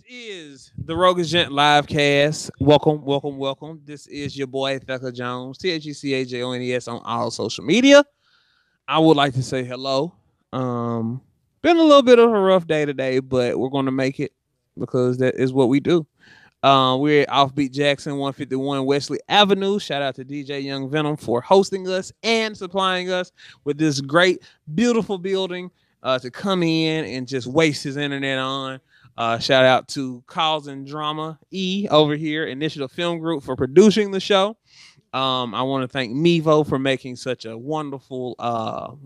Is the Roguish Gent live cast. Welcome, welcome, welcome. This is your boy Thecka Jones, THECAJONES on all social media. I would like to say hello. Been a little bit of a rough day today, but we're gonna make it because that is what we do. We're at Offbeat Jackson, 151 Wesley Avenue. Shout out to DJ Young Venom for hosting us and supplying us with this great, beautiful building to come in and just waste his internet on. Shout out to Cause and Drama E over here, Initiative Film Group, for producing the show. I want to thank Mevo for making such a wonderful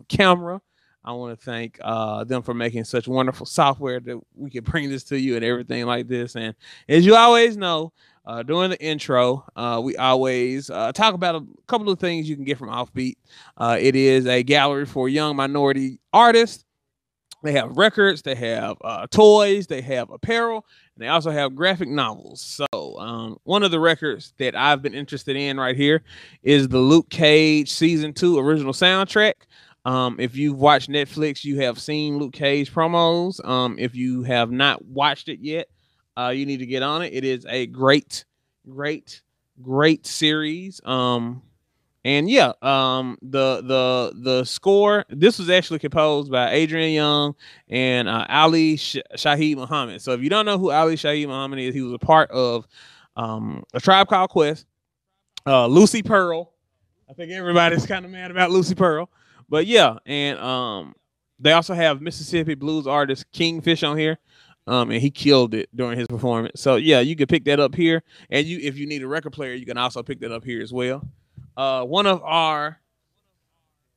camera. I want to thank them for making such wonderful software that we can bring this to you and everything like this. And as you always know, during the intro, we always talk about a couple of things you can get from Offbeat. It is a gallery for young minority artists. They have records, they have toys, they have apparel, and they also have graphic novels. So one of the records that I've been interested in right here is the Luke Cage season 2 original soundtrack. If you've watched Netflix, you have seen Luke Cage promos. If you have not watched it yet, you need to get on it. It is a great, great, great series. And yeah, the score. This was actually composed by Adrian Young and Ali Shaheed Muhammad. So if you don't know who Ali Shaheed Muhammad is, he was a part of a Tribe Called Quest, Lucy Pearl. I think everybody's kind of mad about Lucy Pearl, but yeah, and they also have Mississippi blues artist Kingfish on here. And he killed it during his performance. So yeah, you can pick that up here, and if you need a record player, you can also pick that up here as well. One of our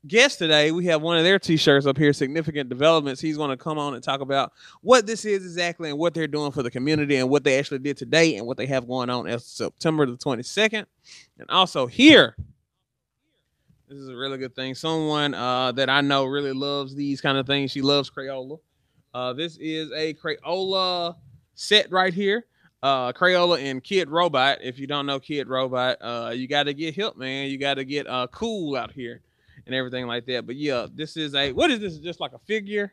guests today, we have one of their t-shirts up here, Significant Developments. He's going to come on and talk about what this is exactly and what they're doing for the community and what they actually did today and what they have going on as September the 22nd. And also here, this is a really good thing. Someone that I know really loves these kind of things. She loves Crayola. This is a Crayola set right here. Crayola and Kid Robot. If you don't know Kid Robot, you got to get hip, man. You got to get cool out here and everything like that. But yeah, this is what is this? Just like a figure?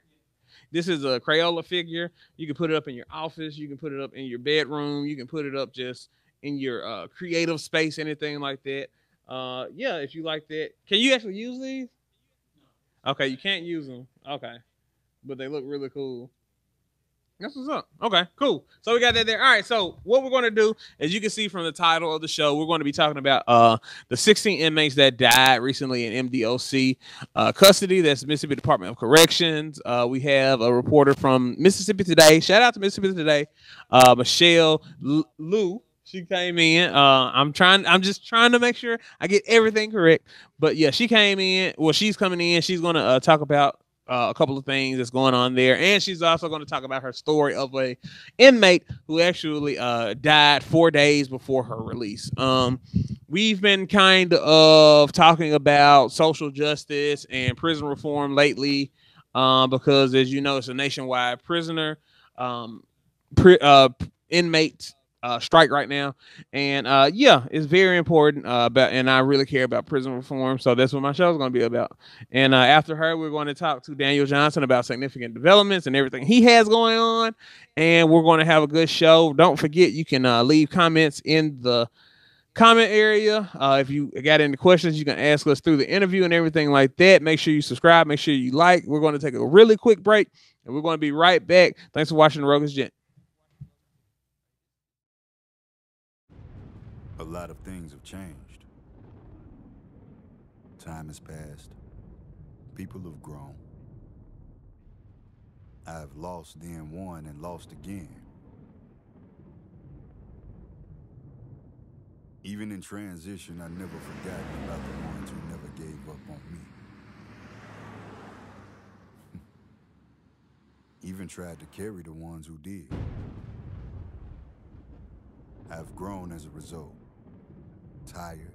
This is a Crayola figure. You can put it up in your office. You can put it up in your bedroom. You can put it up just in your creative space, anything like that. Yeah, if you like that. Can you actually use these? Okay, you can't use them. Okay, but they look really cool. That's what's up. Okay, cool. So we got that there. All right. So what we're going to do, as you can see from the title of the show, we're going to be talking about the 16 inmates that died recently in MDOC custody. That's Mississippi Department of Corrections. We have a reporter from Mississippi Today. Shout out to Mississippi Today, Michelle Lou. She came in. I'm just trying to make sure I get everything correct. But yeah, she came in. Well, she's coming in. She's going to talk about a couple of things that's going on there, and she's also going to talk about her story of a inmate who actually died 4 days before her release. We've been kind of talking about social justice and prison reform lately, because as you know, it's a nationwide prisoner inmate strike right now, and yeah, it's very important about, and I really care about prison reform, so that's what my show is going to be about. And after her, we're going to talk to Daniel Johnson about significant developments and everything he has going on, and we're going to have a good show. Don't forget, you can leave comments in the comment area. If you got any questions, you can ask us through the interview and everything like that. Make sure you subscribe, make sure you like. We're going to take a really quick break, and we're going to be right back. Thanks for watching the Roguish Gent. A lot of things have changed. Time has passed. People have grown. I've lost, then won, and lost again. Even in transition, I never forgot about the ones who never gave up on me. Even tried to carry the ones who did. I've grown as a result. Tired,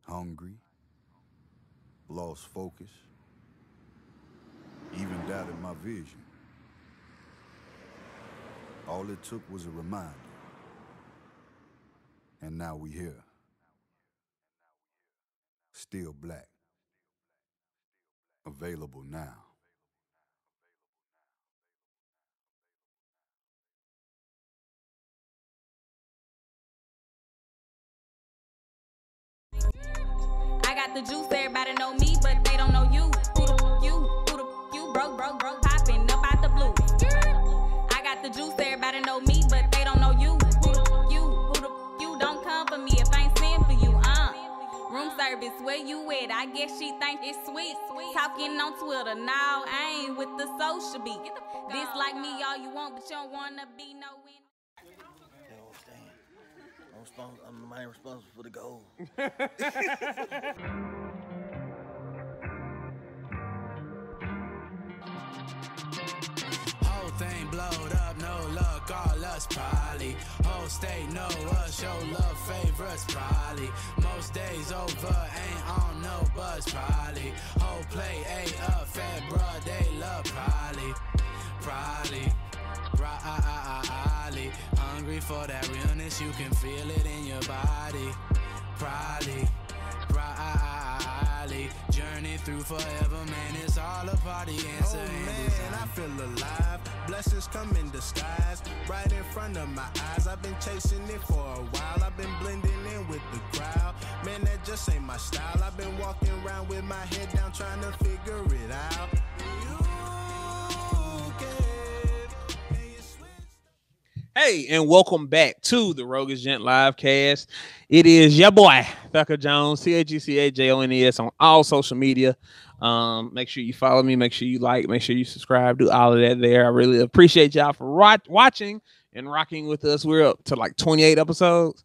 hungry, lost focus, even doubted my vision. All it took was a reminder. And now we here. Still black. Available now. I got the juice, everybody know me, but they don't know you. Who the fuck you? Who the fuck you? Broke, popping up out the blue. I got the juice, everybody know me, but they don't know you. Who the fuck you? Who the fuck you? Don't come for me if I ain't sent for you, Room service, where you at? I guess she think it's sweet. Talking on Twitter, now I ain't with the social beat. Dislike me all you want, but you don't wanna be no win. I'm the man responsible for the goal. Whole thing blowed up, no luck, all us probably. Whole state know us, show love, favorites probably. Most days over, ain't on no buzz probably. Whole play ate up, fat bruh, they love probably. Hungry for that realness, you can feel it in your body. Probably. Journey through forever, man, it's all a party answer. Oh man, I feel alive. Blessings come in disguise, right in front of my eyes. I've been chasing it for a while. I've been blending in with the crowd. Man, that just ain't my style. I've been walking around with my head down, trying to figure it out. Hey, and welcome back to the Roguish Gent live cast. It is your boy, Thaka Jones, CHGCAJONES on all social media. Make sure you follow me, make sure you like, make sure you subscribe, do all of that there. I really appreciate y'all for watching and rocking with us. We're up to like 28 episodes.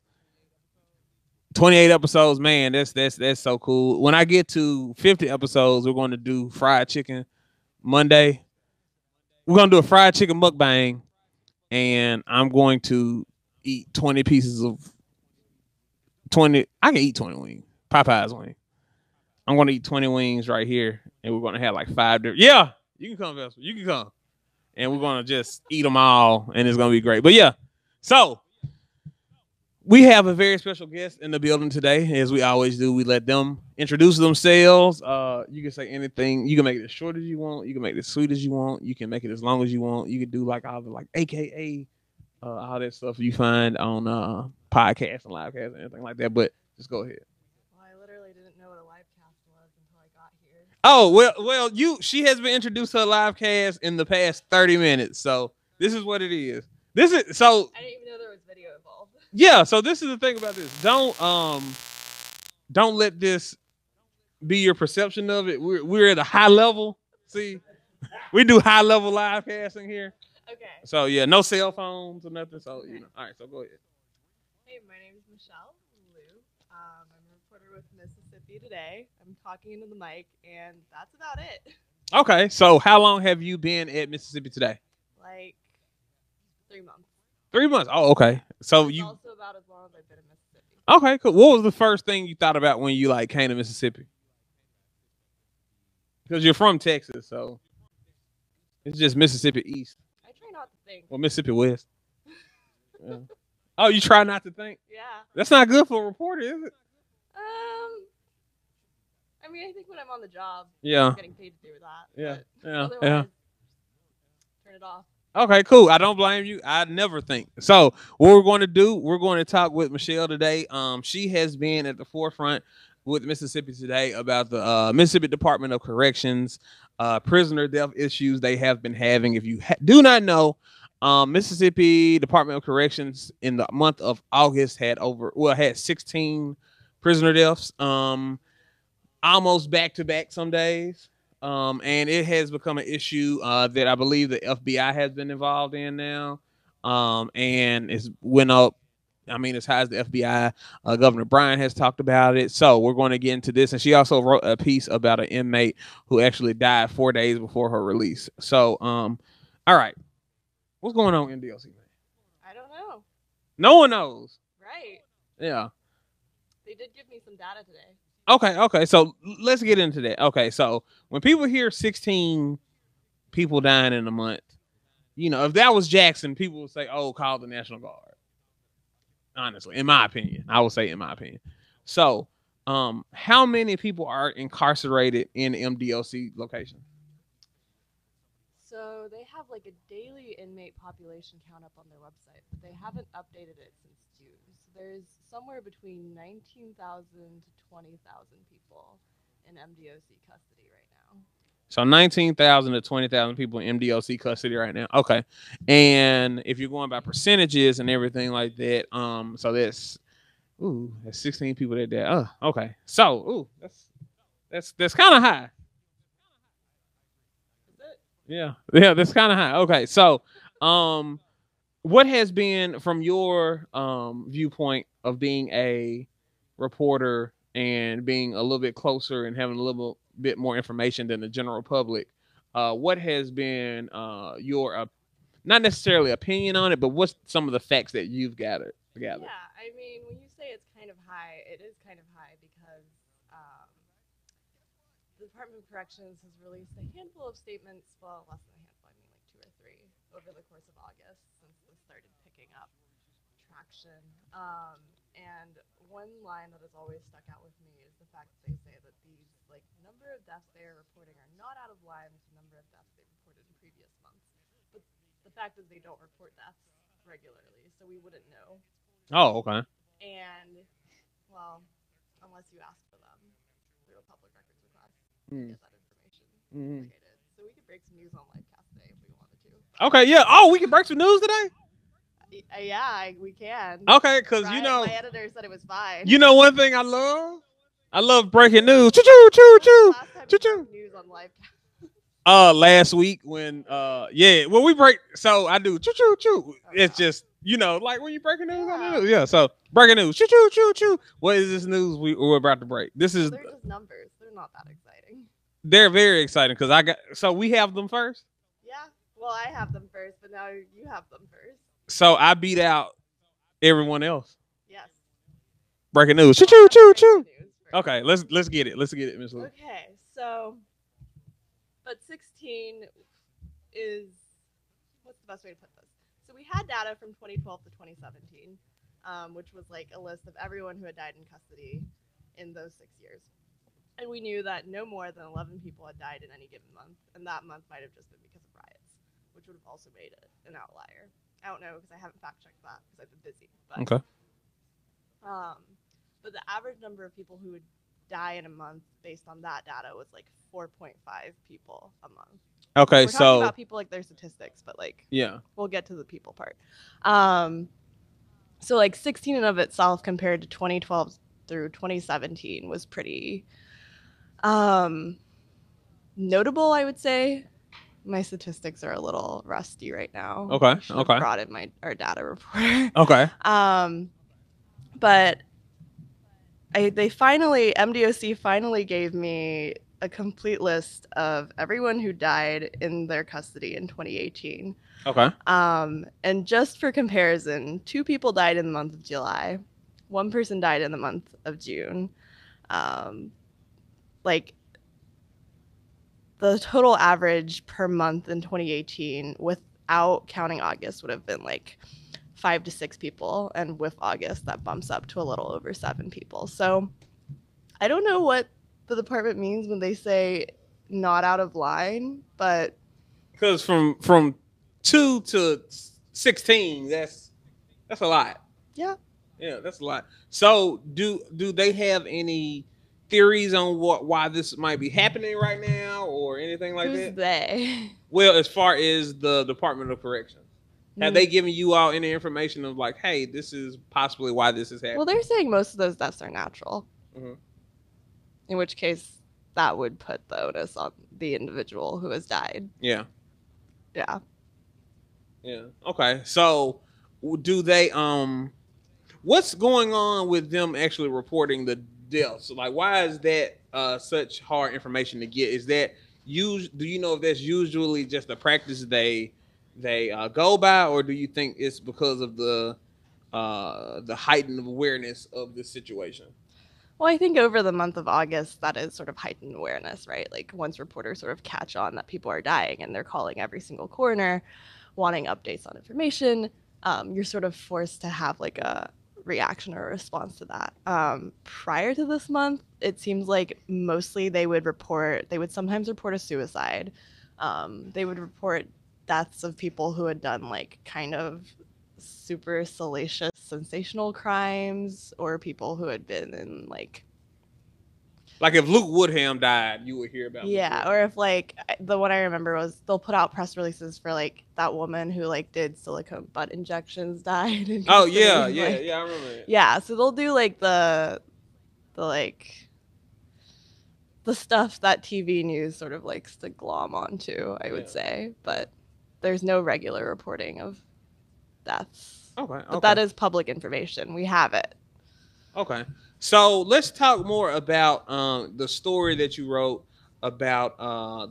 28 episodes, man, that's so cool. When I get to 50 episodes, we're going to do fried chicken Monday. We're going to do a fried chicken mukbang. And I'm going to eat 20 pieces of 20. I can eat 20 wings. Popeye's wing. I'm going to eat 20 wings right here. And we're going to have like 5 different. Yeah, you can come, Vessel. You can come. And we're going to just eat them all. And it's going to be great. But yeah, so we have a very special guest in the building today. As we always do, we let them introduce themselves. You can say anything. You can make it as short as you want. You can make it as sweet as you want. You can make it as long as you want. You can do like all the like AKA, all that stuff you find on podcasts and live casts and anything like that. But just go ahead. Well, I literally didn't know what a live cast was until I got here. Oh, well, she has been introduced to a live cast in the past 30 minutes. So this is what it is. I didn't even know there was video involved. Yeah, so this is the thing about this. Don't let this be your perception of it. We're at a high level. See, we do high level live casting here. Okay. So yeah, no cell phones or nothing. So Okay. all right. So go ahead. Hey, my name is Michelle Liu. I'm a reporter with Mississippi Today. I'm talking into the mic, and that's about it. Okay. So how long have you been at Mississippi Today? Like 3 months. 3 months. Oh, okay. So It's you also about as long as I've been in Mississippi. okay? Cool. What was the first thing you thought about when you like came to Mississippi? Because you're from Texas, so it's just Mississippi East. I try not to think. Well, Mississippi West. Yeah. Oh, you try not to think? Yeah. That's not good for a reporter, is it? I mean, I think when I'm on the job, Yeah. I'm getting paid to do that. Yeah. But Yeah. otherwise, Yeah. turn it off. Okay, cool. I don't blame you. I never think. So what we're going to do, we're going to talk with Michelle today. She has been at the forefront with Mississippi Today about the Mississippi Department of Corrections prisoner death issues they have been having. If you do not know, Mississippi Department of Corrections in the month of August had 16 prisoner deaths, almost back-to-back some days. And it has become an issue that I believe the FBI has been involved in now. And it's went up, I mean, as high as the FBI. Governor Bryan has talked about it. So we're going to get into this. And she also wrote a piece about an inmate who actually died 4 days before her release. So, all right. What's going on in DLC, man? I don't know. No one knows. Right. Yeah. They did give me some data today. Okay. So let's get into that. Okay. So when people hear 16 people dying in a month, you know, if that was Jackson, people would say, oh, call the National Guard. Honestly, in my opinion, I would say in my opinion. So how many people are incarcerated in MDOC location? So they have like a daily inmate population count up on their website, but they haven't updated it since June. So there's somewhere between 19,000 to 20,000 people in MDOC custody right now. So 19,000 to 20,000 people in MDOC custody right now. Okay. And if you're going by percentages and everything like that, so that's 16 people that died. Oh, okay. So, that's kind of high. Yeah, that's kind of high. Okay, so, what has been from your viewpoint of being a reporter and being a little bit closer and having a little bit more information than the general public? What has been your not necessarily opinion on it, but what's some of the facts that you've gathered? Yeah, I mean, when you say it's kind of high, it is kind of high because the Department of Corrections has released a handful of statements, well, less than a handful, I mean like 2 or 3, over the course of August since this started picking up traction. And one line that has always stuck out with me is the fact that they say that these like number of deaths they are reporting are not out of line with the number of deaths they reported in previous months. But the fact is they don't report deaths regularly, so we wouldn't know. Oh, okay. And, well, unless you ask for them through a public records request to get that information. Like I did. So we could break some news on Livecast today if we wanted to. Okay, yeah. Oh, we can break some news today? Yeah, we can. Okay, because, my editor said it was fine. You know one thing I love? I love breaking news. Choo-choo, choo-choo. Last time Choo-choo. news on Livecast. Last week when well we break, so I do choo choo choo. It's just like when you breaking news on the news. Yeah, so breaking news. Choo choo choo choo. What is this news we're about to break? This is They're just numbers. They're not that exciting. They're very exciting because we have them first. Yeah. Well, I have them first, but now you have them first. So I beat out everyone else. Yes. Breaking news. Choo choo choo choo. Okay, let's get it. Let's get it, Miss Lou. Okay, so but 16 is, what's the best way to put this? So we had data from 2012 to 2017, which was like a list of everyone who had died in custody in those 6 years. And we knew that no more than 11 people had died in any given month, and that month might have just been because of riots, which would have also made it an outlier. I don't know because I haven't fact-checked that because I've been busy. But, okay. But the average number of people who would die in a month based on that data was like 4.5 people a month. Okay, we're talking about people like their statistics, but like we'll get to the people part. So like 16 in of itself compared to 2012 through 2017 was pretty notable, I would say. My statistics are a little rusty right now. Okay, I should have brought in our data reporter. Okay. But MDOC finally gave me a complete list of everyone who died in their custody in 2018. Okay. And just for comparison, 2 people died in the month of July. 1 person died in the month of June. Like the total average per month in 2018 without counting August would have been like 5 to 6 people, and with August that bumps up to a little over 7 people. So I don't know what the department means when they say not out of line, but because from 2 to 16, that's a lot. Yeah, that's a lot. So do they have any theories on why this might be happening right now or anything like that? Who's they? Well, as far as the Department of Corrections. Have they given you all any information of like, hey, this is possibly why this is happening? Well, they're saying most of those deaths are natural. Mm-hmm. In which case, that would put the onus on the individual who has died. Yeah. Yeah. Yeah. Okay. So, do they? What's going on with them actually reporting the deaths? Like, why is that such hard information to get? Is that do you know if that's usually just a practice they go by, or do you think it's because of the heightened awareness of the situation? Well, I think over the month of August, that is sort of heightened awareness, right? Like once reporters sort of catch on that people are dying and they're calling every single corner, wanting updates on information, you're sort of forced to have like a reaction or response to that. Prior to this month, it seems like mostly they would sometimes report a suicide. They would report deaths of people who had done like kind of super salacious, sensational crimes, or people who had been in like if Luke Woodham died, you would hear about yeah, or if like the one I remember was they'll put out press releases for like that woman who like did silicone butt injections died in Oh custody, yeah, like, I remember that. yeah, so they'll do like the like the stuff that TV news sort of likes to glom onto, I would say, but there's no regular reporting of deaths. Okay, but that is public information. We have it. Okay, so let's talk more about the story that you wrote about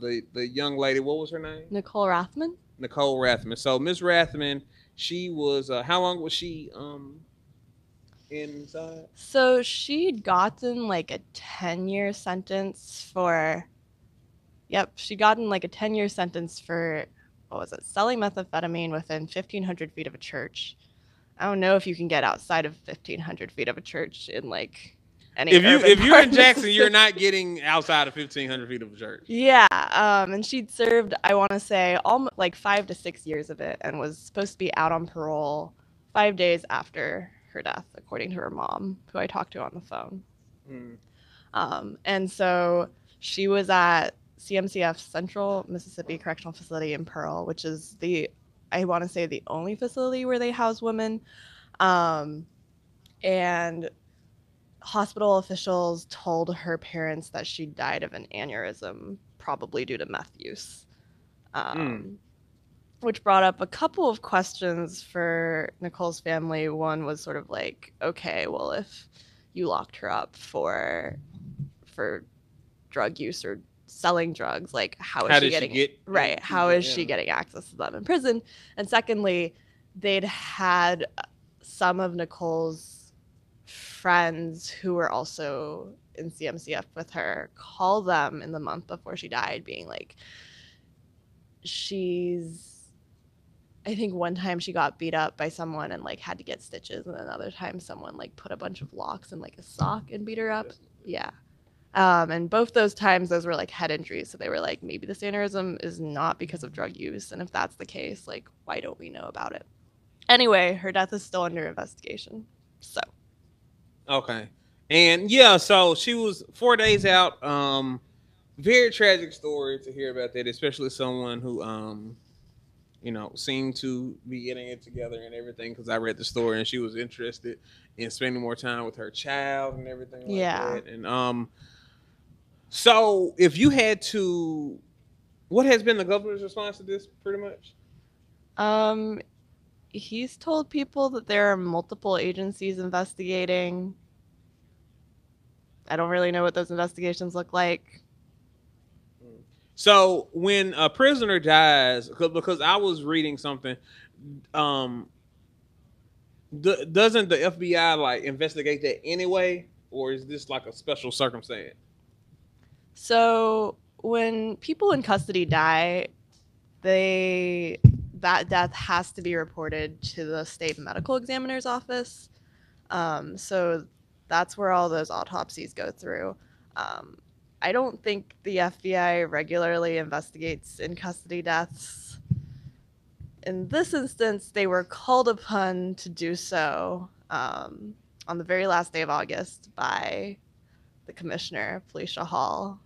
the young lady. What was her name? Nicole Rathman. Nicole Rathman. So Miss Rathman, she was how long was she inside? So she'd gotten like a 10-year sentence for. Yep, she'd gotten like a 10-year sentence for what was it? Selling methamphetamine within 1,500 feet of a church. I don't know if you can get outside of 1,500 feet of a church in like any. If you're in Jackson, you're not getting outside of 1,500 feet of a church. Yeah, and she'd served, I want to say, almost like 5 to 6 years of it, and was supposed to be out on parole 5 days after her death, according to her mom, who I talked to on the phone. And so she was at CMCF Central Mississippi Correctional Facility in Pearl, which is I want to say the only facility where they house women. And hospital officials told her parents that she died of an aneurysm, probably due to meth use. Which brought up a couple of questions for Nicole's family. One was sort of like, okay, well, if you locked her up for drug use or selling drugs, like how is she getting access to them in prison? And secondly, they'd had some of Nicole's friends who were also in CMCF with her call them in the month before she died, being like, I think one time she got beat up by someone and like had to get stitches, and another time someone like put a bunch of locks in like a sock and beat her up. Yeah. And both those times, those were like head injuries. So they were like, maybe this aneurysm is not because of drug use. And if that's the case, like, why don't we know about it? Anyway, her death is still under investigation. So. Okay. And yeah, so she was 4 days out. Very tragic story to hear about that, especially someone who, seemed to be getting it together and everything. Because I read the story and she was interested in spending more time with her child and everything like that. And so if you had to, what has been the governor's response to this pretty much? He's told people that there are multiple agencies investigating. I don't really know what those investigations look like. So when a prisoner dies, because I was reading something, doesn't the FBI like investigate that anyway? Or is this like a special circumstance? So when people in custody die, that death has to be reported to the state medical examiner's office. So that's where all those autopsies go through. I don't think the FBI regularly investigates in custody deaths. In this instance, they were called upon to do so on the very last day of August by the commissioner, Felicia Hall.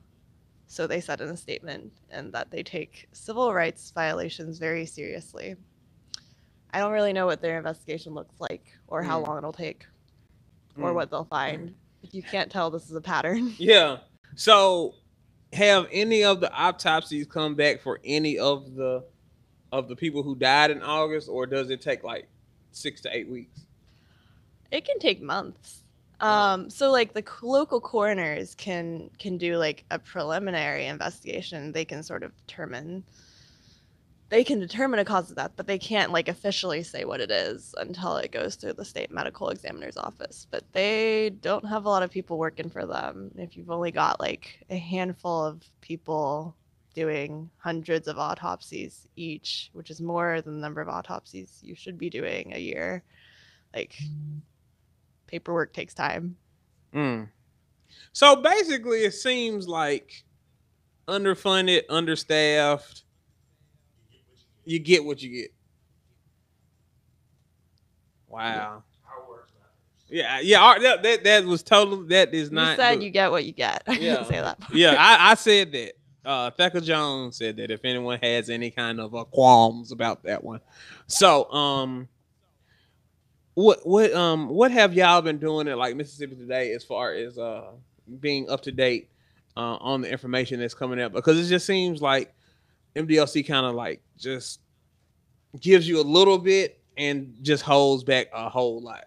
So they said in a statement, and that they take civil rights violations very seriously. I don't really know what their investigation looks like or how long it'll take or what they'll find. You can't tell this is a pattern. Yeah. So have any of the autopsies come back for any of the people who died in August, or does it take like 6 to 8 weeks? It can take months. So like the local coroners can do like a preliminary investigation. They can sort of determine a cause of death, but they can't like officially say what it is until it goes through the state medical examiner's office. But they don't have a lot of people working for them. If you've only got like a handful of people doing hundreds of autopsies each, which is more than the number of autopsies you should be doing a year, like paperwork takes time. So basically, it seems like underfunded, understaffed. You get what you get. Wow. Yeah. That was total. That is not. You said you get what you get. I didn't say that part. Yeah. I said that. Thecka Jones said that if anyone has any kind of qualms about that one. So what have y'all been doing at like Mississippi Today as far as being up to date on the information that's coming up? Because it just seems like MDLC kind of like just gives you a little bit and just holds back a whole lot.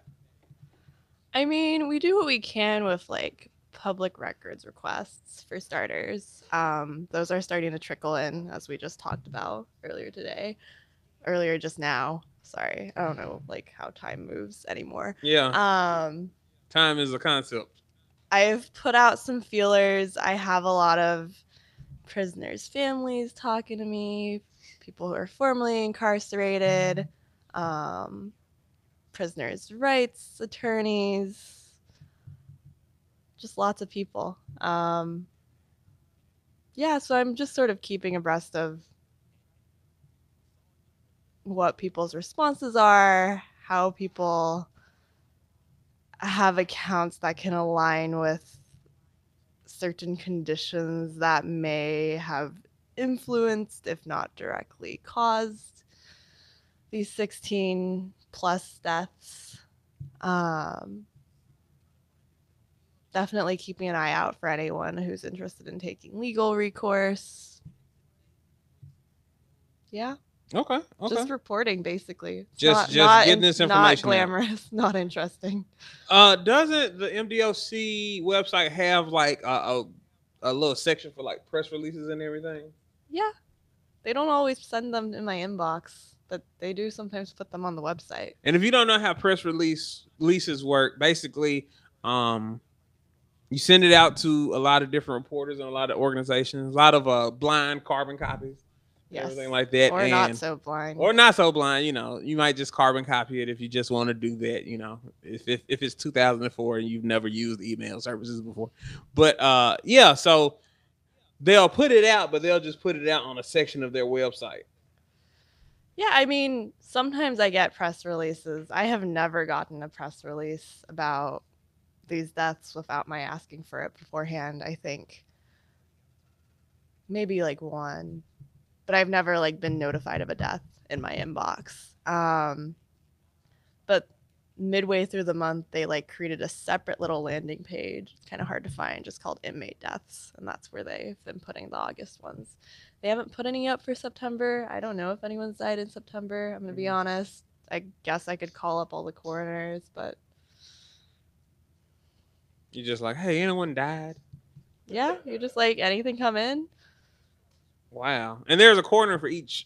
I mean, we do what we can with like public records requests for starters. Those are starting to trickle in, as we just talked about earlier just now. Sorry, I don't know like how time moves anymore. Yeah. Time is a concept. I've put out some feelers. I have a lot of prisoners' families talking to me, people who are formerly incarcerated, prisoners' rights attorneys, just lots of people. Yeah, so I'm just sort of keeping abreast of what people's responses are, how people have accounts that can align with certain conditions that may have influenced, if not directly caused, these 16 plus deaths. Definitely keeping an eye out for anyone who's interested in taking legal recourse. Yeah. Okay. Just reporting, basically. It's just not getting this information. Not glamorous, not interesting. Doesn't the MDOC website have like a little section for like press releases and everything? Yeah. They don't always send them in my inbox, but they do sometimes put them on the website. And if you don't know how press releases work, basically, you send it out to a lot of different reporters and a lot of organizations, a lot of blind carbon copies, everything like that. Or not so blind. Or not so blind, you might just carbon copy it if you just want to do that, if it's 2004 and you've never used email services before. But yeah, so they'll put it out, but they'll just put it out on a section of their website. Yeah, I mean, sometimes I get press releases. I have never gotten a press release about these deaths without my asking for it beforehand. I think maybe like one, but I've never like been notified of a death in my inbox. But midway through the month, they like created a separate little landing page. It's kind of hard to find, just called inmate deaths, and that's where they've been putting the August ones. They haven't put any up for September. I don't know if anyone's died in September. I'm gonna be honest. I guess I could call up all the coroners, but you're just like, hey, anyone died? Yeah, you're just like, anything come in? Wow. And there's a coroner for each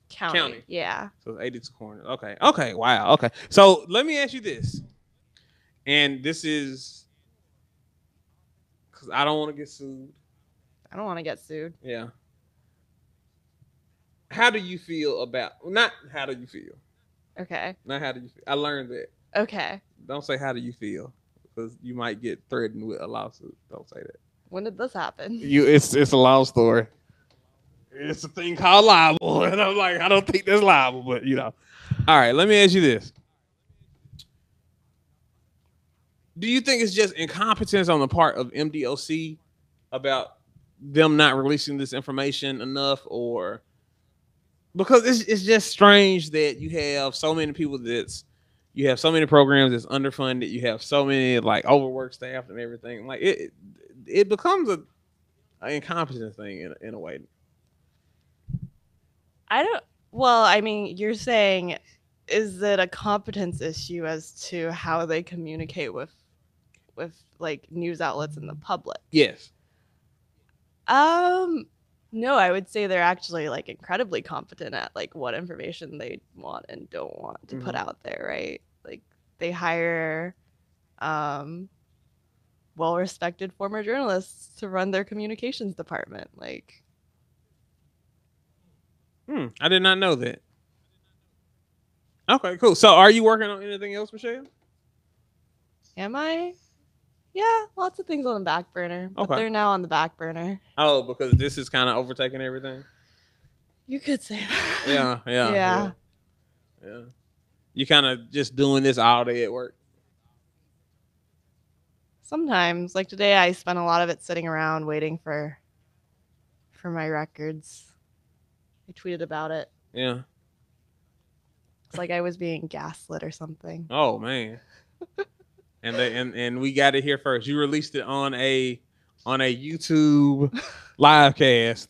county. Yeah. So 82 coroners. Okay. Wow. Okay. So let me ask you this. And this is because I don't want to get sued. I don't want to get sued. Yeah. How do you feel about not how do you feel? Okay. Not how do you feel. I learned that. Okay. Don't say how do you feel, because you might get threatened with a lawsuit. Don't say that. When did this happen? It's a long story. It's a thing called libel. And I'm like, I don't think that's libel, but All right, let me ask you this. Do you think it's just incompetence on the part of MDOC about them not releasing this information enough, or because it's just strange that you have so many people you have so many programs that's underfunded, you have so many like overworked staff and everything. Like it becomes an incompetence thing in a way. Well, I mean, you're saying, is it a competence issue as to how they communicate with like news outlets and the public? Yes. No, I would say they're actually like incredibly competent at like what information they want and don't want to put out there, right? Like they hire well-respected former journalists to run their communications department. Like I did not know that. Okay, cool. So are you working on anything else, Michelle? Am I? Yeah, lots of things on the back burner, but Okay. they're now on the back burner. Oh, because this is kind of overtaking everything. You could say that. Yeah. Yeah. You kind of just doing this all day at work. Sometimes, like today, I spent a lot of it sitting around waiting for my records. I tweeted about it. Yeah. It's like I was being gaslit or something. Oh man. and we got it here first. You released it on a YouTube live cast.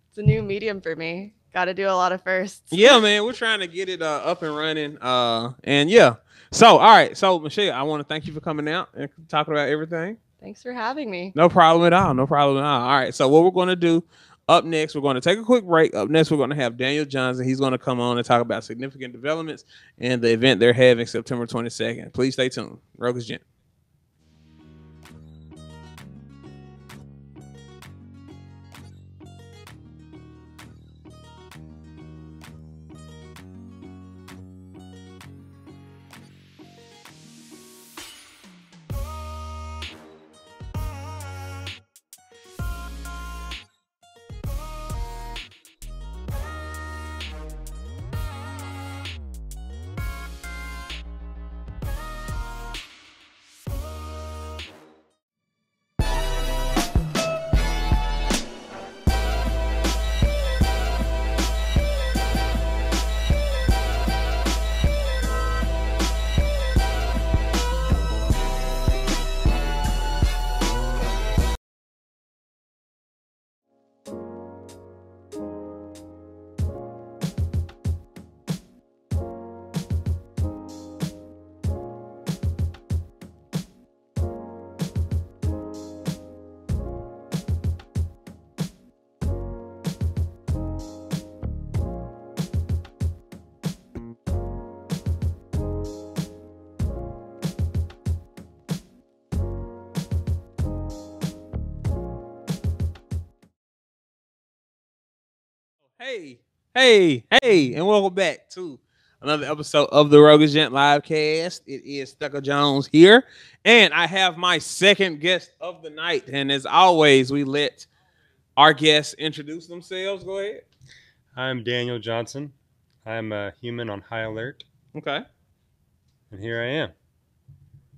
It's a new medium for me. Got to do a lot of firsts. Yeah, man, we're trying to get it up and running. And yeah. So, all right. So, Michelle, I want to thank you for coming out and talking about everything. Thanks for having me. No problem at all. No problem at all. All right. So, what we're going to do up next, we're going to take a quick break. Up next, we're going to have Daniel Johnson. He's going to come on and talk about significant developments and the event they're having September 22nd. Please stay tuned. Roguish Gent. Hey, and welcome back to another episode of the Roguish Gent livecast. It is Stucker Jones here, and I have my second guest of the night. And as always, we let our guests introduce themselves. Go ahead. I'm Daniel Johnson. I'm a human on high alert, Okay. and here I am.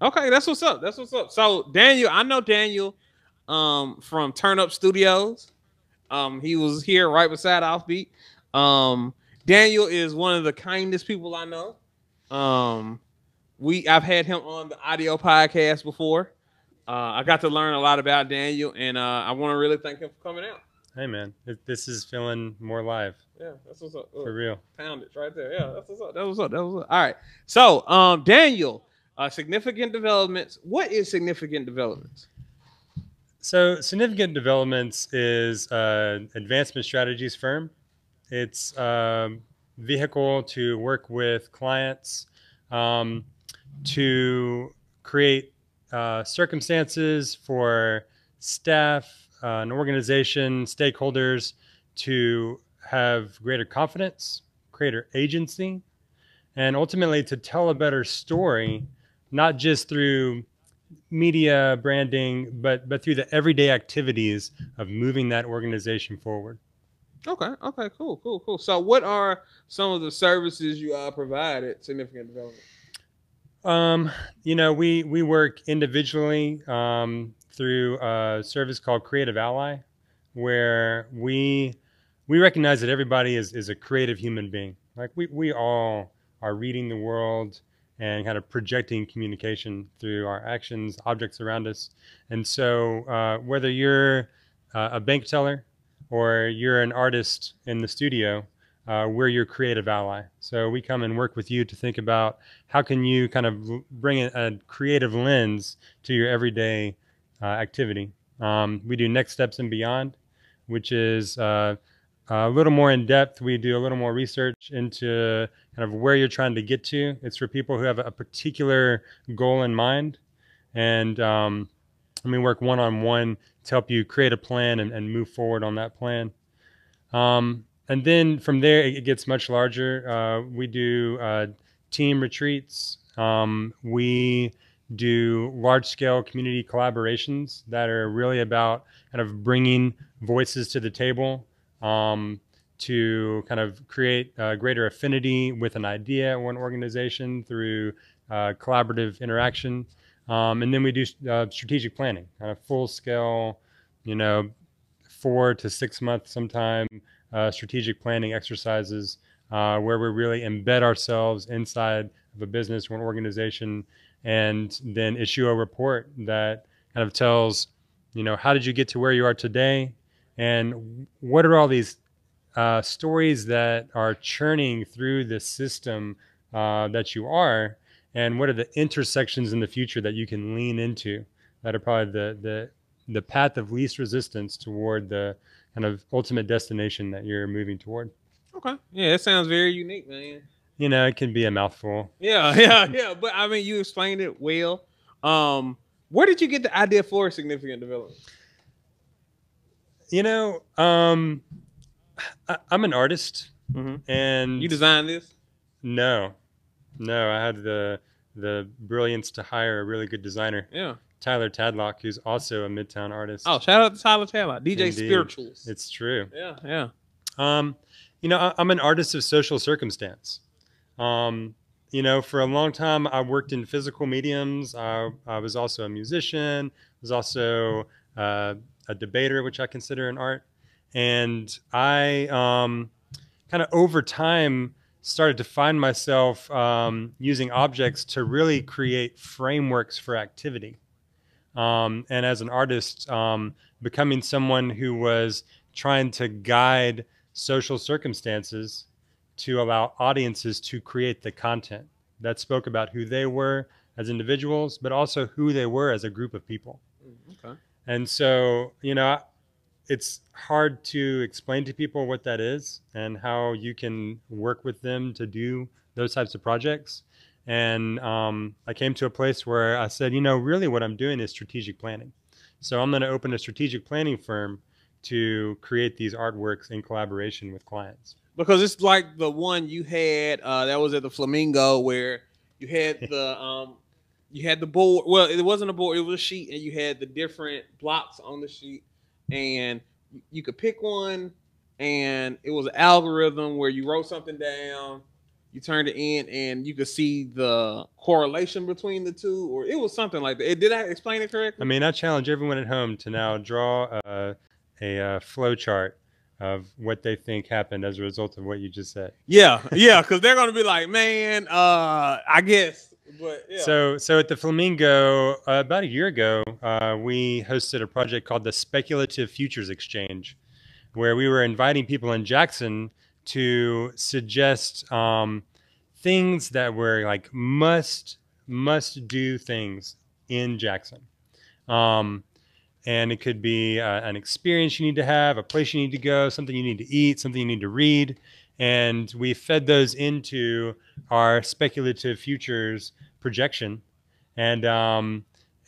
Okay, that's what's up. That's what's up. So Daniel, I know Daniel from Turn Up Studios. He was here right beside Offbeat. Daniel is one of the kindest people I know. I've had him on the audio podcast before. I got to learn a lot about Daniel, and I want to really thank him for coming out. Hey, man, this is feeling more live. Yeah, that's what's up. For real. Pound it right there. Yeah, that's what's up. That was up. All right. So, Daniel, significant developments. What is significant developments? So, Significant Developments is an advancement strategies firm. It's a vehicle to work with clients to create circumstances for staff, an organization, stakeholders to have greater confidence, greater agency, and ultimately to tell a better story, not just through media branding, but through the everyday activities of moving that organization forward. Okay, cool. So what are some of the services you provide at Significant Development? We work individually through a service called Creative Ally, where we recognize that everybody is a creative human being. Like we all are reading the world and kind of projecting communication through our actions, objects around us. And so whether you're a bank teller or you're an artist in the studio, we're your creative ally. So we come and work with you to think about how can you kind of bring a creative lens to your everyday activity. We do Next Steps and Beyond, which is a little more in depth. We do a little more research into kind of where you're trying to get to. It's for people who have a particular goal in mind. And we work one-on-one to help you create a plan and move forward on that plan. And then from there, it gets much larger. We do team retreats. We do large-scale community collaborations that are really about kind of bringing voices to the table to kind of create greater affinity with an idea or an organization through collaborative interaction. And then we do strategic planning, kind of full-scale, 4 to 6 month sometime strategic planning exercises where we really embed ourselves inside of a business or an organization, and then issue a report that kind of tells, how did you get to where you are today, and what are all these stories that are churning through the system that you are, and what are the intersections in the future that you can lean into that are probably the path of least resistance toward the kind of ultimate destination that you're moving toward. Okay. Yeah, it sounds very unique, man. It can be a mouthful. Yeah. But I mean, you explained it well. Where did you get the idea for significant development? I'm an artist, and you designed this? No, I had the brilliance to hire a really good designer. Yeah. Tyler Tadlock, who's also a Midtown artist. Oh, shout out to Tyler Tadlock, DJ Indeed. Spirituals. It's true. Yeah. I'm an artist of social circumstance. For a long time, I worked in physical mediums. I was also a musician. I was also a debater, which I consider an art. And I kind of over time started to find myself using objects to really create frameworks for activity. And as an artist, becoming someone who was trying to guide social circumstances to allow audiences to create the content that spoke about who they were as individuals, but also who they were as a group of people. Okay. And so, it's hard to explain to people what that is and how you can work with them to do those types of projects. And I came to a place where I said, really what I'm doing is strategic planning. So I'm going to open a strategic planning firm to create these artworks in collaboration with clients. Because it's like the one you had that was at the Flamingo, where you had the board. Well, it wasn't a board; it was a sheet, and you had the different blocks on the sheet, and you could pick one, and it was an algorithm where you wrote something down, you turned it in, and you could see the correlation between the two, or it was something like that. Did I explain it correctly? I mean, I challenge everyone at home to now draw a flow chart of what they think happened as a result of what you just said. Yeah, because they're gonna be like, man, I guess. But yeah. So at the Flamingo, about a year ago, we hosted a project called the Speculative Futures Exchange, where we were inviting people in Jackson to suggest things that were like must do things in Jackson. And it could be an experience you need to have, a place you need to go, something you need to eat, something you need to read. And we fed those into our speculative futures projection. And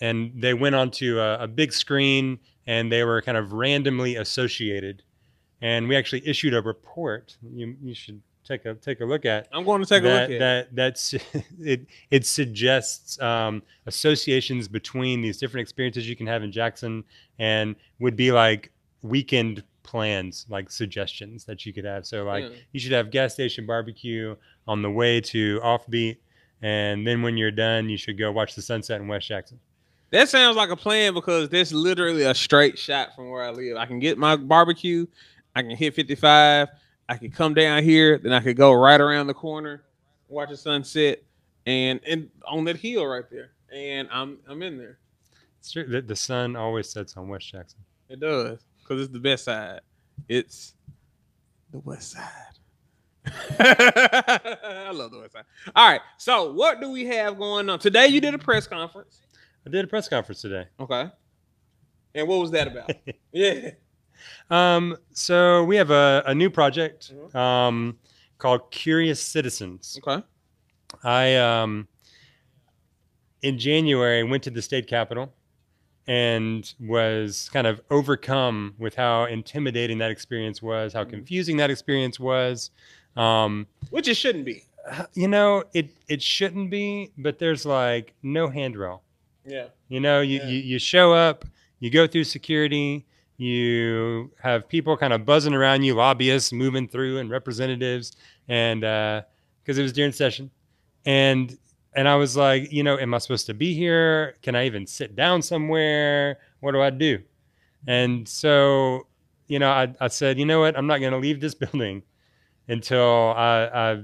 they went onto a big screen, and they were kind of randomly associated. And we actually issued a report. You should take a look at. I'm going to take a look at that's it suggests associations between these different experiences you can have in Jackson, and would be like weekend plans, like suggestions that you could have. So like you should have gas station barbecue on the way to Offbeat, and then when you're done, you should go watch the sunset in West Jackson. That sounds like a plan, because that's literally a straight shot from where I live. I can get my barbecue, I can hit 55. I could come down here, then I could go right around the corner, watch the sunset, and on that hill right there, and I'm in there. It's true. The sun always sets on West Jackson. It does, because it's the best side. It's the west side. I love the west side. All right, so what do we have going on today? You did a press conference. I did a press conference today. Okay. And what was that about? Yeah. So we have a new project called Curious Citizens. Okay. I in January went to the state capitol and was kind of overcome with how intimidating that experience was, how confusing that experience was. Which it shouldn't be. You know, it shouldn't be, but there's like no handrail. Yeah. You know, you show up, you go through security, you have people kind of buzzing around you, lobbyists moving through and representatives, and because it was during session, and I was like, you know, am I supposed to be here? Can I even sit down somewhere? What do I do? And so, you know, I said, you know what, I'm not going to leave this building until I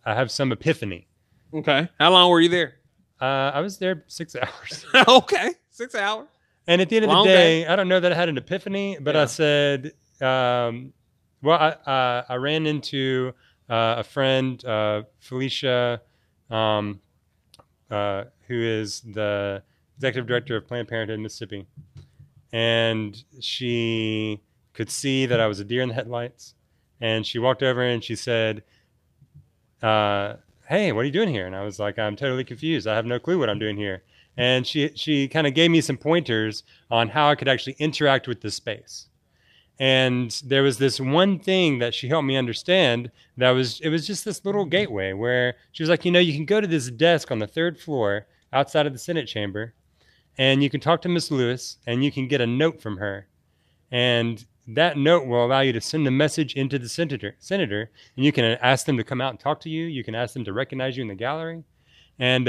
have some epiphany. Okay. How long were you there? I was there 6 hours. Okay. 6 hours. And at the end of the Long day, day. I don't know that I had an epiphany, but Yeah. I said, well, I ran into a friend, Felicia, who is the executive director of Planned Parenthood Mississippi. And she could see that I was a deer in the headlights. And she walked over and she said, hey, what are you doing here? And I was like, I'm totally confused. I have no clue what I'm doing here. And she kind of gave me some pointers on how I could actually interact with this space. And there was this one thing that she helped me understand it was just this little gateway where she was like, you know, you can go to this desk on the 3rd floor outside of the Senate chamber, and you can talk to Miss Lewis, and you can get a note from her. And that note will allow you to send a message into the senator, and you can ask them to come out and talk to you. You can ask them to recognize you in the gallery. And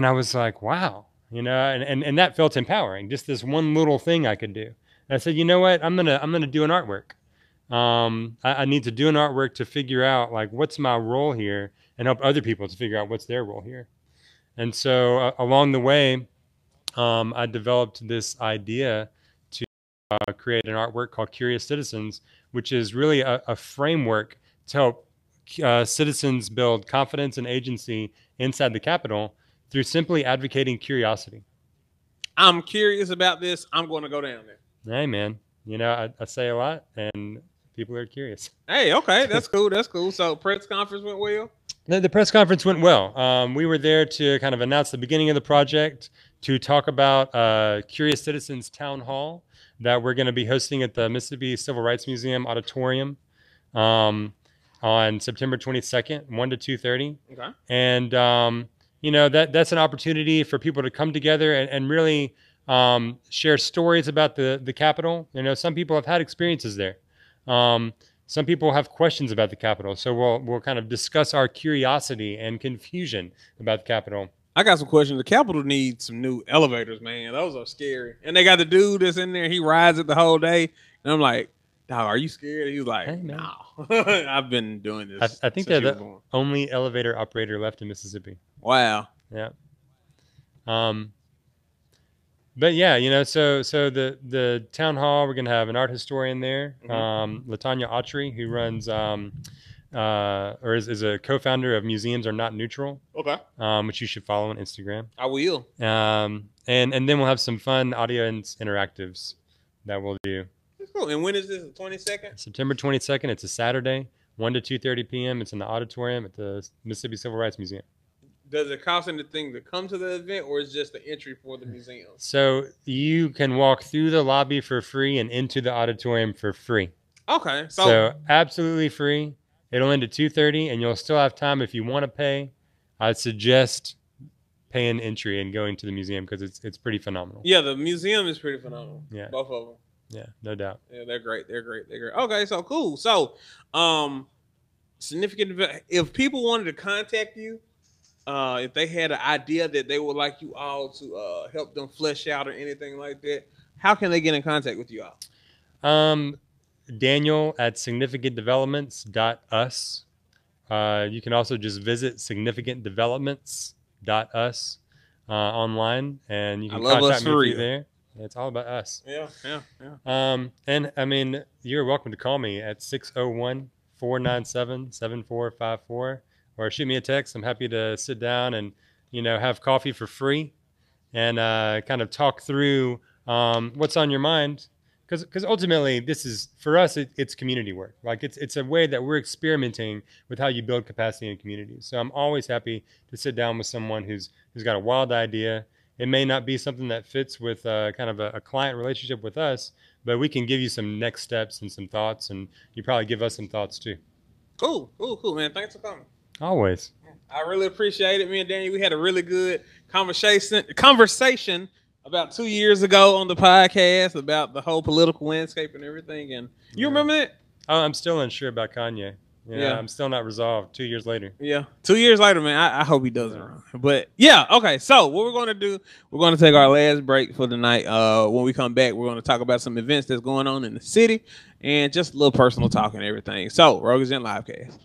I was like, wow, you know, and that felt empowering. Just this one little thing I could do. And I said, you know what, I'm gonna do an artwork. I need to do an artwork to figure out like what's my role here and help other people to figure out what's their role here. And so along the way, I developed this idea to create an artwork called Curious Citizens, which is really a framework to help citizens build confidence and agency inside the Capitol through simply advocating curiosity. I'm curious about this. I'm going to go down there. Hey, man, you know, I say a lot and people are curious. Hey, okay, that's cool. That's cool. So press conference went well? The press conference went well. We were there to kind of announce the beginning of the project, to talk about Curious Citizens Town Hall that we're going to be hosting at the Mississippi Civil Rights Museum Auditorium on September 22nd, 1 to 2:30. Okay. And, you know, that's an opportunity for people to come together and really share stories about the Capitol. You know, some people have had experiences there. Some people have questions about the Capitol. So we'll kind of discuss our curiosity and confusion about the Capitol. I got some questions. The Capitol needs some new elevators, man. Those are scary. And they got the dude that's in there. He rides it the whole day. And I'm like, dog, are you scared? He was like, Hey, man. no. I've been doing this. I think they're the only elevator operator left in Mississippi. Wow. Yeah. But yeah, you know, so the town hall, we're gonna have an art historian there, Latanya Autry, who runs or is a co-founder of Museums Are Not Neutral. Okay. Which you should follow on Instagram. I will. And then we'll have some fun audience interactives that we'll do. That's cool. And when is this? The 22nd? September 22nd. It's a Saturday, 1 to 2:30 p.m. It's in the auditorium at the Mississippi Civil Rights Museum. Does it cost anything to come to the event, or is just the entry for the museum? So you can walk through the lobby for free and into the auditorium for free. Okay. So absolutely free. It'll end at 2:30, and you'll still have time if you want to pay. I'd suggest paying entry and going to the museum because it's pretty phenomenal. Yeah, the museum is pretty phenomenal. Yeah. Both of them. Yeah, no doubt. Yeah, they're great. They're great. They're great. Okay, so cool. So, significant. If people wanted to contact you, if they had an idea that they would like you all to help them flesh out or anything like that, how can they get in contact with you all? Daniel at significantdevelopments.us. You can also just visit significantdevelopments.us online, and you can contact me through there. It's all about us. Yeah. And I mean, you're welcome to call me at 601-497-7454 or shoot me a text. I'm happy to sit down and, you know, have coffee for free and kind of talk through what's on your mind. Because ultimately, this is, for us, it's community work. Like it's a way that we're experimenting with how you build capacity in communities. So I'm always happy to sit down with someone who's got a wild idea. It may not be something that fits with kind of a client relationship with us, but we can give you some next steps and some thoughts, and you probably give us some thoughts too. Cool, man. Thanks for coming. Always. I really appreciate it. Me and Daniel, we had a really good conversation about 2 years ago on the podcast about the whole political landscape and everything. And you remember that? I'm still unsure about Kanye. Yeah, I'm still not resolved 2 years later. Yeah, 2 years later, man. I hope he doesn't run. But yeah, okay. So what we're gonna do? We're gonna take our last break for the night. When we come back, we're gonna talk about some events that's going on in the city and just a little personal talk and everything. So, Roguish Gent Livecast.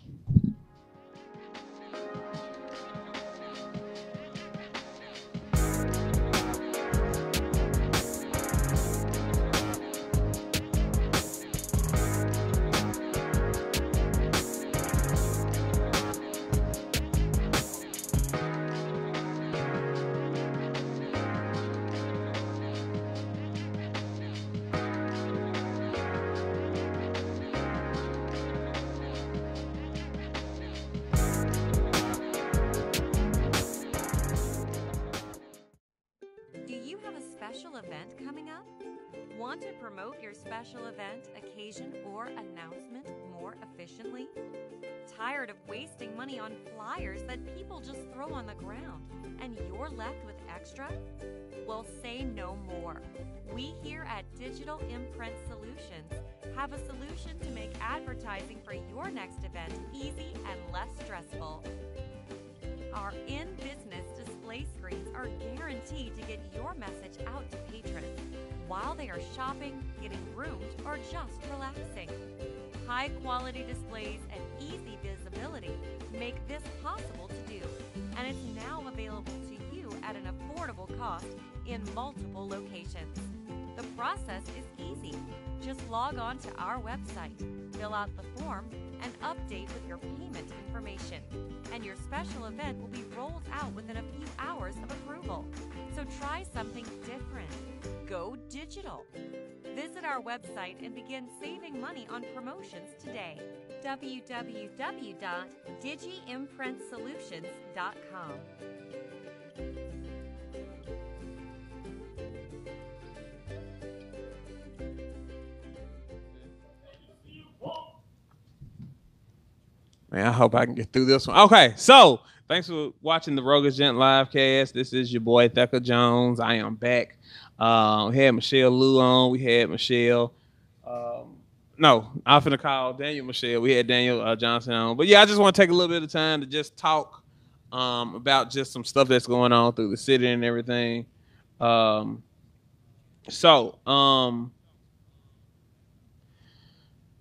Event coming up? Want to promote your special event, occasion, or announcement more efficiently? Tired of wasting money on flyers that people just throw on the ground and you're left with extra? Well, say no more. We here at Digital Imprint Solutions have a solution to make advertising for your next event easy and less stressful. Our in-business display screens are guaranteed to get your message out to patrons while they are shopping, getting groomed, or just relaxing. High-quality displays and easy visibility make this possible to do, and it's now available to you at an affordable cost in multiple locations. The process is easy. Just log on to our website, fill out the form, and update with your payment information. And your special event will be rolled out within a few hours of approval. So try something different. Go digital. Visit our website and begin saving money on promotions today. www.digiimprintsolutions.com. Man, I hope I can get through this one. Okay, so thanks for watching the Roguish Gent Livecast. This is your boy Thecka Jones. I am back. We had Michelle Lou on. We had Michelle. No, I'm finna call Daniel Michelle. We had Daniel Johnson on. But yeah, I just want to take a little bit of time to just talk about just some stuff that's going on through the city and everything.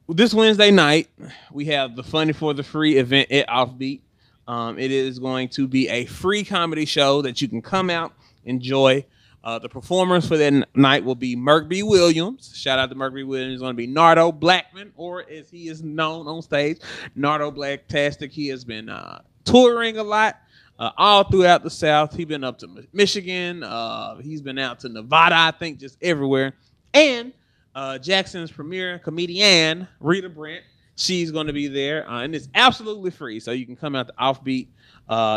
This Wednesday night, we have the Funny for the Free event at Offbeat. It is going to be a free comedy show that you can come out, enjoy. The performers for that night will be Merk B. Williams. Shout out to Merk B. Williams. It's going to be Nardo Blackman, or as he is known on stage, Nardo Blacktastic. He has been touring a lot all throughout the South. He's been up to Michigan. He's been out to Nevada, I think, just everywhere. And Jackson's premier comedian, Rita Brent, she's going to be there, and it's absolutely free, so you can come out to Offbeat,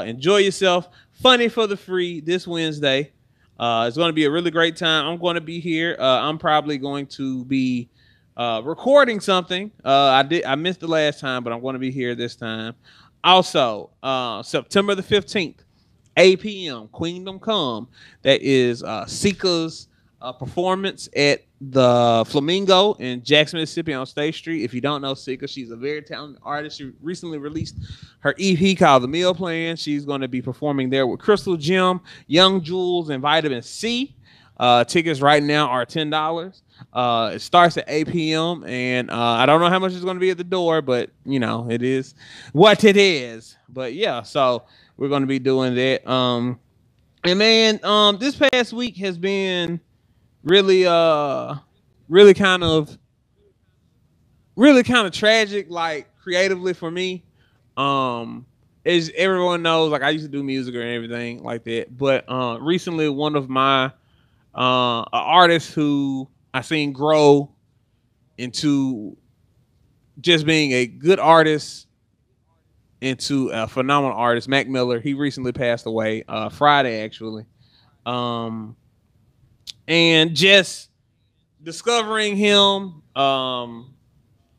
enjoy yourself. Funny for the Free this Wednesday. It's going to be a really great time. I'm going to be here. I'm probably going to be recording something. I missed the last time, but I'm going to be here this time. Also, September the 15th, 8 p.m., Queendom Come. That is Sika's performance at the Flamingo in Jackson, Mississippi on State Street. If you don't know Sika, she's a very talented artist. She recently released her EP called The Meal Plan. She's going to be performing there with Crystal Jim, Young Jules, and Vitamin C. Tickets right now are $10. It starts at 8 p.m. and I don't know how much it's going to be at the door, but you know, it is what it is. But yeah, so we're going to be doing that. And man, this past week has been really kind of tragic, like creatively for me. As everyone knows, like I used to do music and everything like that, but recently one of my artists who I seen grow into just being a good artist into a phenomenal artist, Mac Miller, he recently passed away Friday actually. And just discovering him,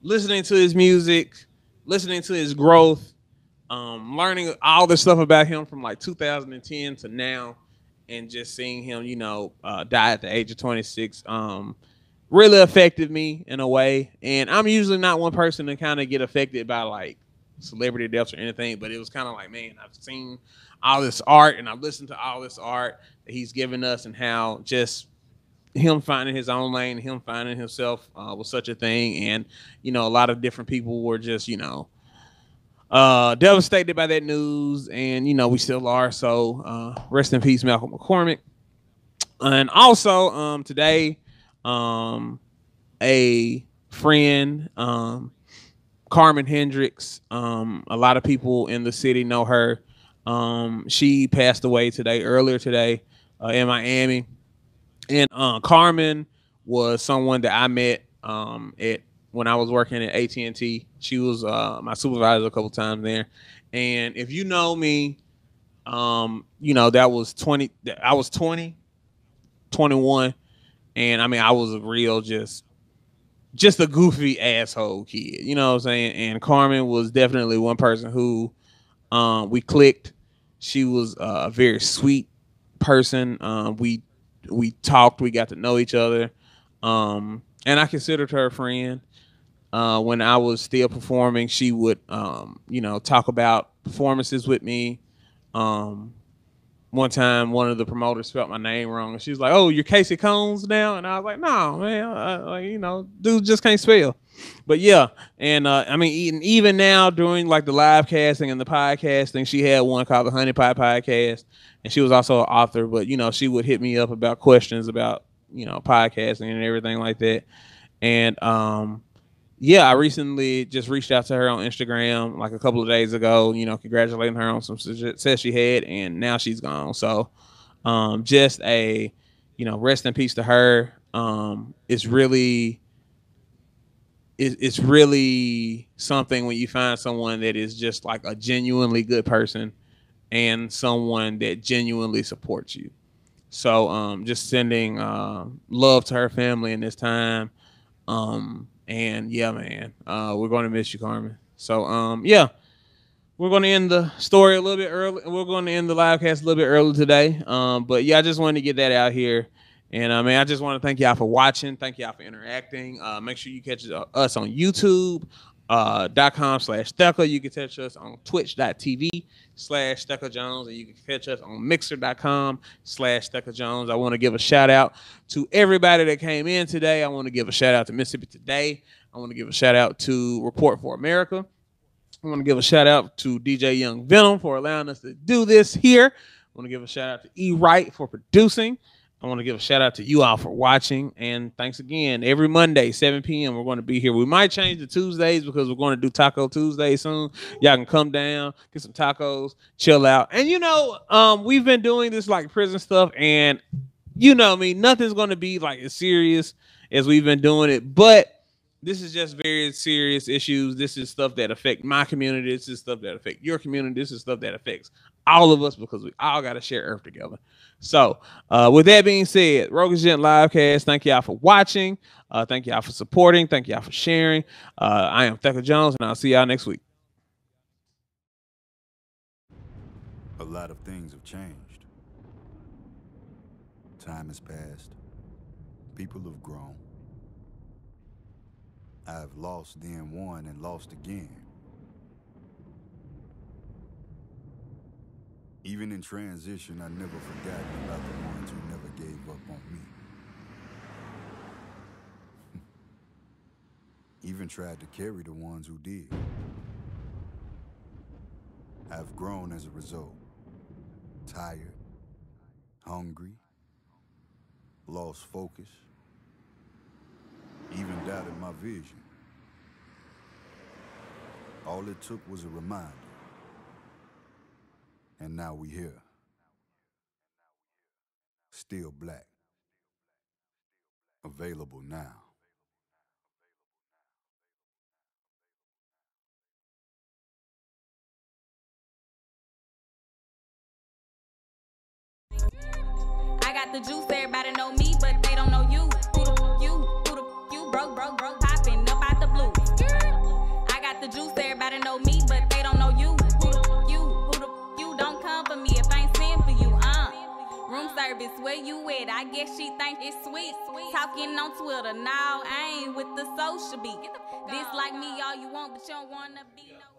listening to his music, listening to his growth, learning all this stuff about him from like 2010 to now, and just seeing him, die at the age of 26, really affected me in a way. And I'm usually not one person to kind of get affected by like celebrity deaths or anything, but it was kind of like, man, I've seen all this art and I've listened to all this art that he's given us, and how just him finding his own lane, him finding himself was such a thing. And a lot of different people were just devastated by that news, and we still are. So rest in peace, Malcolm McCormick. And also today, a friend, Carmen Hendricks, a lot of people in the city know her. She passed away earlier today in Miami. And Carmen was someone that I met when I was working at AT&T. She was my supervisor a couple times there. And if you know me, that was 20. I was 20, 21, and I mean I was a real just a goofy asshole kid. You know what I'm saying? And Carmen was definitely one person who we clicked. She was a very sweet person. We talked, we got to know each other. And I considered her a friend. When I was still performing, she would, talk about performances with me. One time, one of the promoters spelled my name wrong, and she was like, "Oh, you're Casey Combs now?" And I was like, "No, man, dude just can't spell." But yeah, and I mean, even now during like the live casting and the podcasting, she had one called the Honey Pie Podcast, and she was also an author. But she would hit me up about questions about podcasting and everything like that. And yeah, I recently just reached out to her on Instagram like a couple of days ago, congratulating her on some success she had, and now she's gone. So just a, rest in peace to her. It's really something when you find someone that is just like a genuinely good person and someone that genuinely supports you. So just sending love to her family in this time. And yeah, man, we're going to miss you, Carmen. So, yeah, we're going to end the story a little bit early. We're going to end the live cast a little bit early today. But yeah, I just wanted to get that out here. And I just want to thank y'all for watching. Thank y'all for interacting. Make sure you catch us on YouTube.com/Thecka. You can catch us on Twitch.tv/Thecka Jones, and you can catch us on Mixer.com/Thecka Jones. I want to give a shout out to everybody that came in today. I want to give a shout out to Mississippi Today. I want to give a shout out to Report for America. I want to give a shout out to DJ Young Venom for allowing us to do this here. I want to give a shout out to E Wright for producing. I want to give a shout out to you all for watching, and thanks again. Every Monday, 7 p.m., we're going to be here. We might change the Tuesdays because we're going to do Taco Tuesday soon. Y'all can come down, get some tacos, chill out. And we've been doing this like prison stuff, and nothing's going to be like as serious as we've been doing it, but this is just very serious issues. This is stuff that affect my community. This is stuff that affect your community. This is stuff that affects all of us because we all got to share Earth together. So with that being said, Roguish Gent Livecast, thank y'all for watching. Thank y'all for supporting. Thank y'all for sharing. I am Thecka Jones, and I'll see y'all next week. A lot of things have changed. Time has passed. People have grown. I've lost, then won, and lost again. Even in transition, I never forgot about the ones who never gave up on me. Even tried to carry the ones who did. I've grown as a result. Tired, hungry, lost focus, even doubted my vision. All it took was a reminder. And now we here. Still black. Available now. I got the juice, everybody know me, but they don't know you. Who the you broke, popping up out the blue. I got the juice, everybody know me, but they don't know you. Who the where you at? I guess she think it's sweet. Talking on Twitter, now I ain't with the social beat. This like me, all you want, but you don't wanna be no.